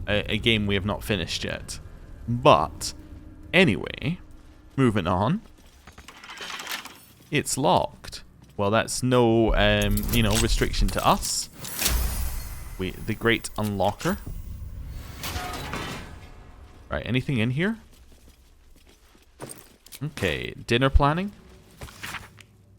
a game we have not finished yet. But, anyway, moving on. It's locked. Well, that's no, restriction to us. The Great Unlocker. Right, anything in here? Okay, dinner planning.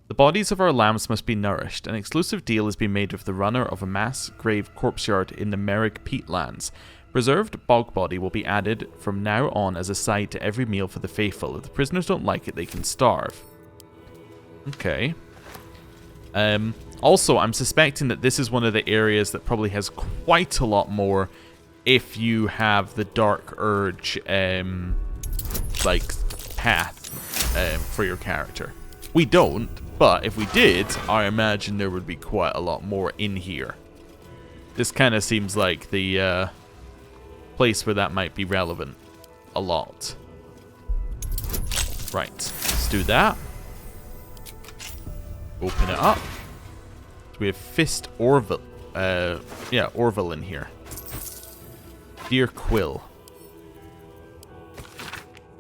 The bodies of our lambs must be nourished. An exclusive deal has been made with the runner of a mass grave corpse yard in the Merrig Peatlands. Preserved bog body will be added from now on as a side to every meal for the faithful. If the prisoners don't like it, they can starve. Okay. Also, I'm suspecting that this is one of the areas that probably has quite a lot more if you have the Dark Urge, like, path for your character. We don't, but if we did, I imagine there would be quite a lot more in here. This kind of seems like the place where that might be relevant a lot. Right, let's do that. Open it up. So we have Fist Orville. Yeah, Orville in here. Dear Quill.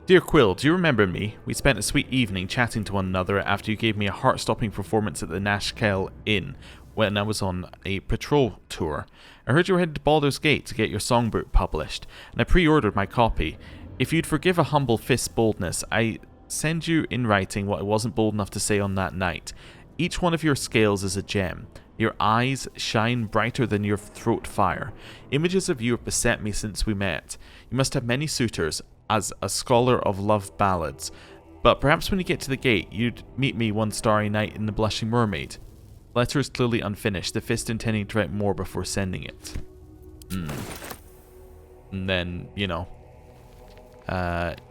Dear Quill, do you remember me? We spent a sweet evening chatting to one another after you gave me a heart-stopping performance at the Nashkel Inn when I was on a patrol tour. I heard you were headed to Baldur's Gate to get your songbook published, and I pre-ordered my copy. If you'd forgive a humble fist's boldness, I send you in writing what I wasn't bold enough to say on that night. Each one of your scales is a gem. Your eyes shine brighter than your throat fire. Images of you have beset me since we met. You must have many suitors, as a scholar of love ballads. But perhaps when you get to the gate, you'd meet me one starry night in the Blushing Mermaid. The letter is clearly unfinished, the fist intending to write more before sending it. And then, you know.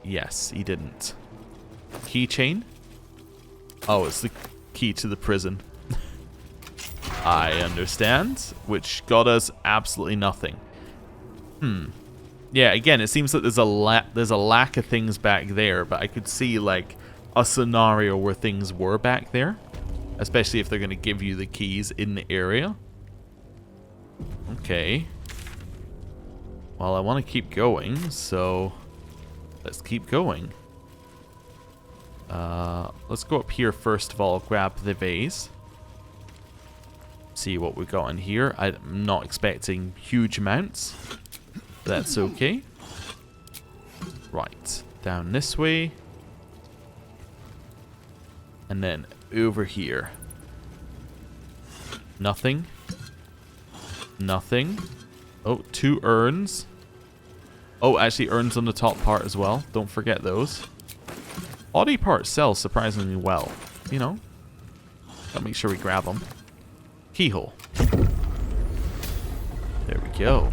Yes, he didn't. Keychain? Oh, it's the key to the prison. I understand, which got us absolutely nothing. Yeah, again, it seems like there's a lack of things back there, but I could see like a scenario where things were back there, especially if they're going to give you the keys in the area. Okay. Well, I want to keep going, so let's keep going. Let's go up here first of all, grab the vase. See what we got in here. I'm not expecting huge amounts. That's okay. Right. Down this way. And then over here. Nothing. Nothing. Oh, 2 urns. Oh, actually urns on the top part as well. Don't forget those. Body parts sell surprisingly well. You know. Gotta make sure we grab them. Keyhole. There we go.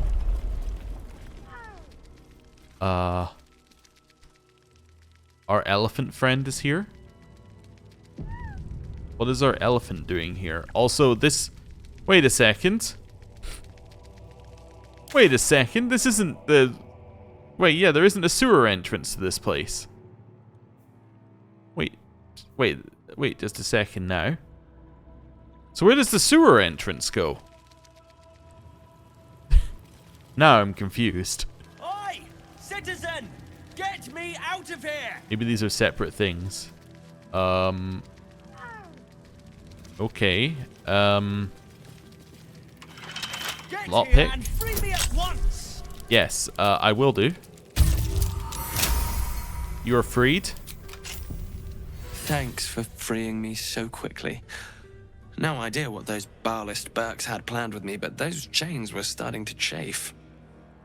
Our elephant friend is here. What is our elephant doing here? Also, this... Wait a second. Wait a second. This isn't the... Wait, yeah, there isn't a sewer entrance to this place. Wait just a second now. So where does the sewer entrance go? Now I'm confused.
Oi! Citizen! Get me out of here!
Maybe these are separate things. Okay. Lockpick.
And free me at once!
Yes, I will do. You are freed.
Thanks for freeing me so quickly. No idea what those Barlist Burks had planned with me, but those chains were starting to chafe.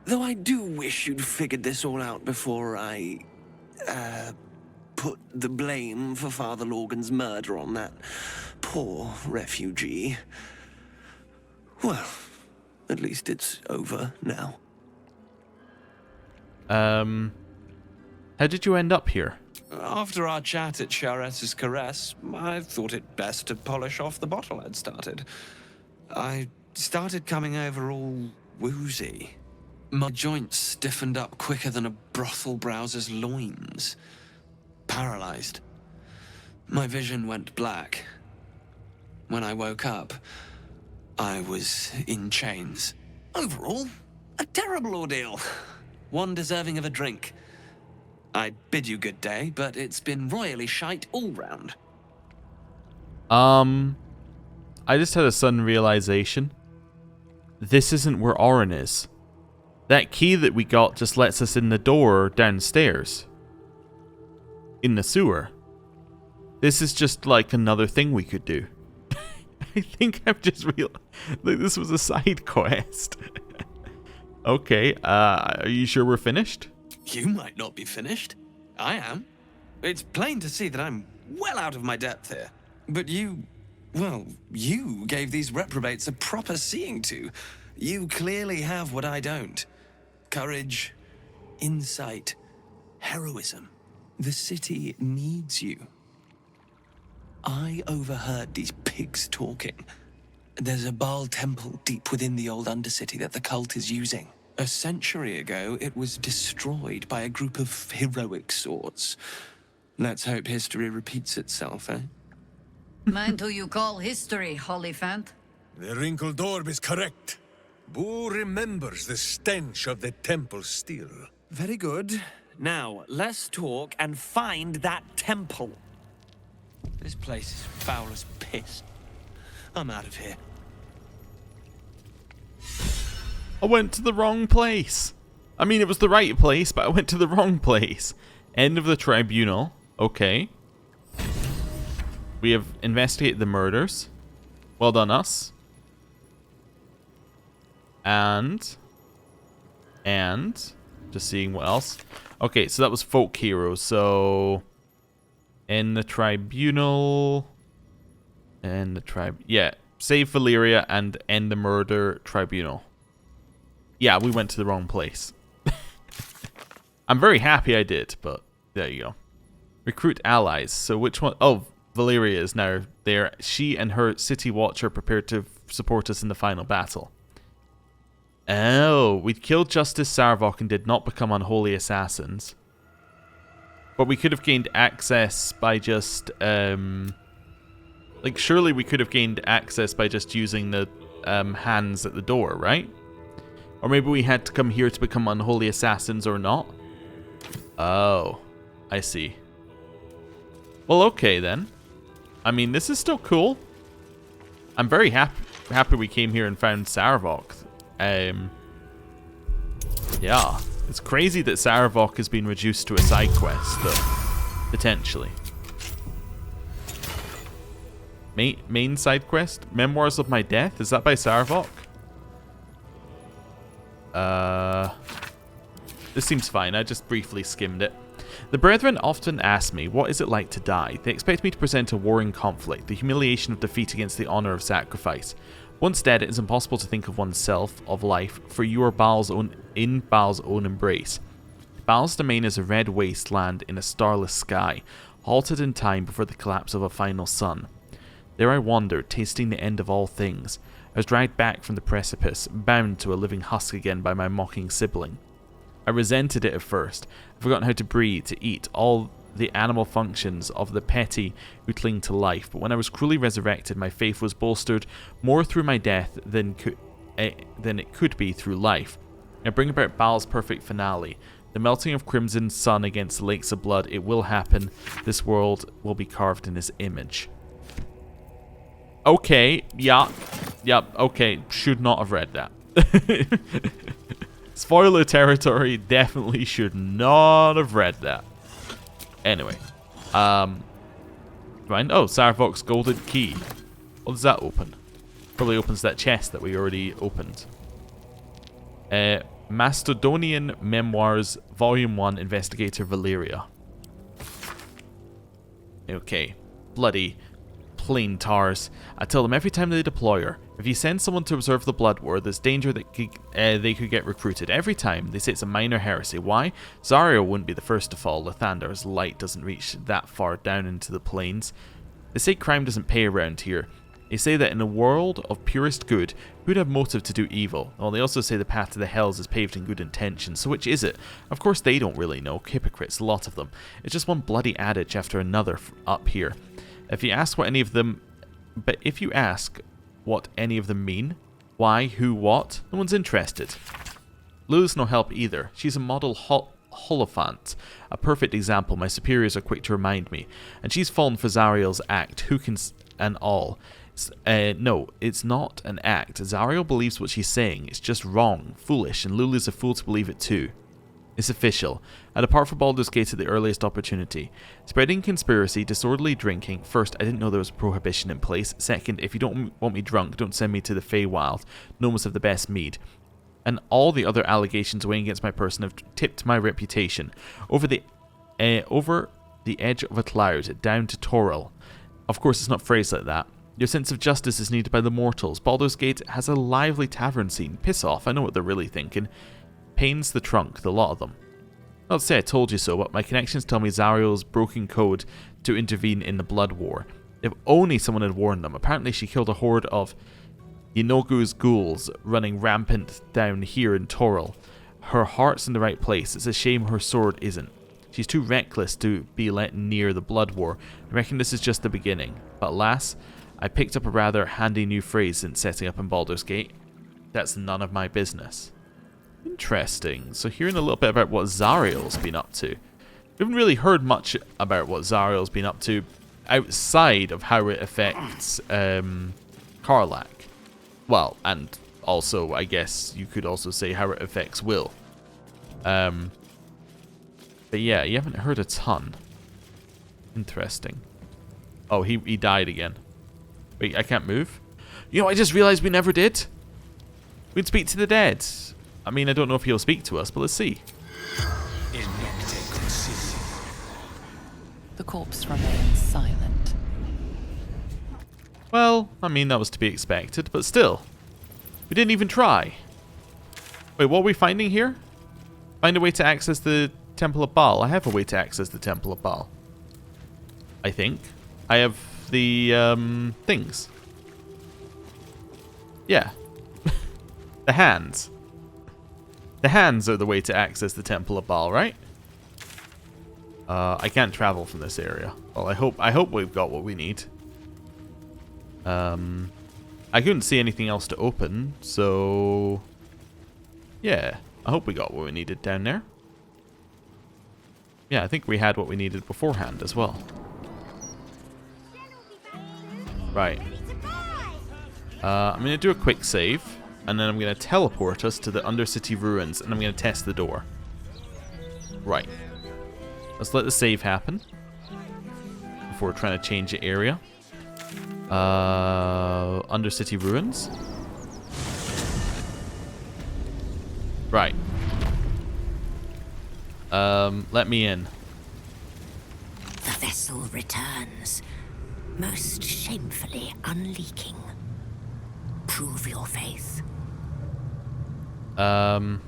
Though I do wish you'd figured this all out before I, put the blame for Father Lorgan's murder on that poor refugee. Well, at least it's over now.
How did you end up here?
After our chat at Charet's Caress, I thought it best to polish off the bottle I'd started. I started coming over all woozy. My joints stiffened up quicker than a brothel browser's loins. Paralyzed. My vision went black. When I woke up, I was in chains. Overall, a terrible ordeal. One deserving of a drink. I bid you good day, but it's been royally shite all round.
I just had a sudden realization. This isn't where Orin is. That key that we got just lets us in the door downstairs. In the sewer. This is just like another thing we could do. I think I've just realized like this was a side quest. Okay, are you sure we're finished?
You might not be finished. I am. It's plain to see that I'm well out of my depth here. But you gave these reprobates a proper seeing to. You clearly have what I don't. Courage, insight, heroism. The city needs you. I overheard these pigs talking. There's a Baal temple deep within the old Undercity that the cult is using. A century ago, it was destroyed by a group of heroic sorts. Let's hope history repeats itself, eh?
Mind who you call history, Holyphant.
The wrinkled orb is correct. Boo remembers the stench of the temple still.
Very good. Now, let's talk and find that temple.
This place is foul as piss. I'm out of here.
I went to the wrong place. I mean, it was the right place, but I went to the wrong place. End of the Tribunal. Okay. We have investigated the murders. Well done, us. And just seeing what else. Okay, so that was folk heroes. So in the Tribunal, yeah, save Valyria and end the murder Tribunal. Yeah, we went to the wrong place. I'm very happy I did, but there you go. Recruit allies. So which one? Oh, Valyria is now there. She and her city watch are prepared to support us in the final battle. Oh, we killed Justice Sarevok and did not become unholy assassins. But we could have gained access by just, like, surely we could have gained access by just using the hands at the door, right? Or maybe we had to come here to become unholy assassins or not? Oh, I see. Well, okay then. I mean, this is still cool. I'm very happy we came here and found Sarevok. Yeah. It's crazy that Sarevok has been reduced to a side quest, though. Potentially. Main side quest? Memoirs of My Death? Is that by Sarevok? This seems fine. I just briefly skimmed it. The Brethren often ask me, what is it like to die? They expect me to present a warring conflict, the humiliation of defeat against the honor of sacrifice. Once dead, it is impossible to think of oneself, of life, for you are in Baal's own embrace. Baal's domain is a red wasteland in a starless sky, halted in time before the collapse of a final sun. There I wandered, tasting the end of all things. I was dragged back from the precipice, bound to a living husk again by my mocking sibling. I resented it at first. I'd forgotten how to breathe, to eat, all the animal functions of the petty who cling to life. But when I was cruelly resurrected, my faith was bolstered more through my death than it could be through life. I bring about Baal's perfect finale. The melting of crimson sun against the lakes of blood. It will happen. This world will be carved in his image. Okay, yeah, okay, should not have read that. Spoiler territory, definitely should not have read that. Anyway, fine. Oh, Sarevok's golden key. What does that open? Probably opens that chest that we already opened. Macedonian Memoirs, Volume 1, Investigator Valyria. Okay, bloody plain tars. I tell them every time they deploy her, if you send someone to observe the Blood War, there's danger that they could get recruited. Every time, they say it's a minor heresy. Why? Zarya wouldn't be the first to fall. Lathandar's light doesn't reach that far down into the plains. They say crime doesn't pay around here. They say that in a world of purest good, who'd have motive to do evil? Well, they also say the path to the hells is paved in good intentions, so which is it? Of course they don't really know. Hypocrites, a lot of them. It's just one bloody adage after another up here. If you ask what any of them mean, why, who, what, no one's interested. Lulu's no help either. She's a model Holophant, a perfect example my superiors are quick to remind me, and she's fallen for Zariel's act, who can and all. No, it's not an act. Zariel believes what she's saying. It's just wrong, foolish, and Lulu's a fool to believe it too. It's official. I depart for Baldur's Gate at the earliest opportunity. Spreading conspiracy, disorderly drinking. First, I didn't know there was a prohibition in place. Second, if you don't want me drunk, don't send me to the Feywild. Gnomes have the best mead. and all the other allegations weighing against my person have tipped my reputation over the edge of a cloud, down to Toril. Of course, it's not phrased like that. Your sense of justice is needed by the mortals. Baldur's Gate has a lively tavern scene. Piss off, I know what they're really thinking. Pains the trunk, the lot of them. Not to say I told you so, but my connections tell me Zariel's broken code to intervene in the Blood War. If only someone had warned them. Apparently she killed a horde of Yenogu's ghouls running rampant down here in Toril. Her heart's in the right place. It's a shame her sword isn't. She's too reckless to be let near the Blood War. I reckon this is just the beginning. But alas, I picked up a rather handy new phrase since setting up in Baldur's Gate. That's none of my business. Interesting. So hearing a little bit about what Zariel's been up to. We haven't really heard much about what Zariel's been up to outside of how it affects Karlach. Well, and also, I guess you could also say how it affects Will. But yeah, you haven't heard a ton. Interesting. Oh, he died again. Wait, I can't move? You know, I just realized we never did. We'd speak to the dead. I mean, I don't know if he'll speak to us, but let's see.
The corpse remains silent.
Well, I mean, that was to be expected, but still. We didn't even try. Wait, what are we finding here? Find a way to access the Temple of Baal. I have a way to access the Temple of Baal. I think. I have the, things. Yeah. The hands. The hands are the way to access the Temple of Baal, right? I can't travel from this area. Well, I hope we've got what we need. I couldn't see anything else to open, so yeah, I hope we got what we needed down there. Yeah, I think we had what we needed beforehand as well. Right. I'm going to do a quick save, and then I'm going to teleport us to the Undercity Ruins, and I'm going to test the door. Right. Let's let the save happen before trying to change the area. Undercity Ruins. Right. Let me in.
The vessel returns, most shamefully unleaking. Prove your faith.
I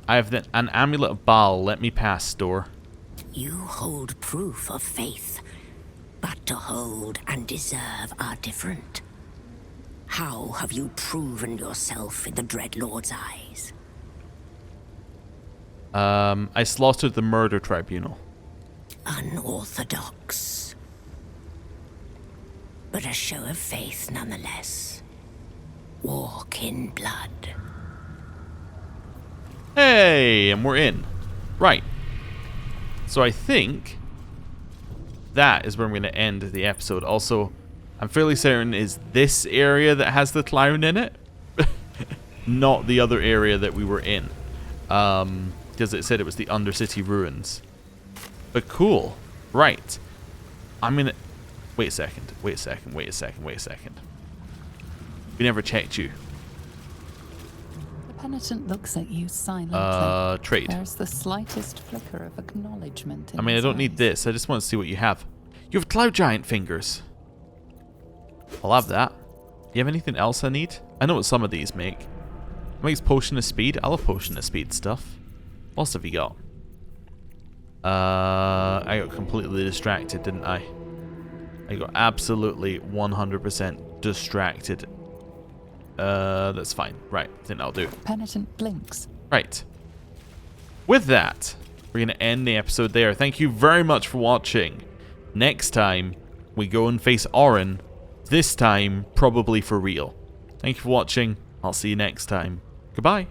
have an amulet of Baal. Let me pass, door.
You hold proof of faith, but to hold and deserve are different. How have you proven yourself in the Dreadlord's eyes?
I slaughtered the murder tribunal.
Unorthodox. But a show of faith nonetheless. Walk in blood.
Hey, and we're in. Right. So I think that is where I'm going to end the episode. Also, I'm fairly certain is this area that has the clown in it. Not the other area that we were in. Because it said it was the Undercity Ruins. But cool. Right. I'm going to... Wait a second. Wait a second. Wait a second. Wait a second. We never checked you.
The penitent looks at you silently.
Trade.
There's the slightest flicker of acknowledgement in
I mean, I
his
don't need
eyes.
this. I just want to see what you have. You have cloud giant fingers. I'll have that. Do you have anything else I need? I know what some of these make. It makes potion of speed. I'll have potion of speed stuff. What else have you got? I got completely distracted, didn't I? I got absolutely 100% distracted. That's fine. Right, I think that'll do.
Penitent blinks.
Right. With that, we're going to end the episode there. Thank you very much for watching. Next time, we go and face Orin. This time, probably for real. Thank you for watching. I'll see you next time. Goodbye.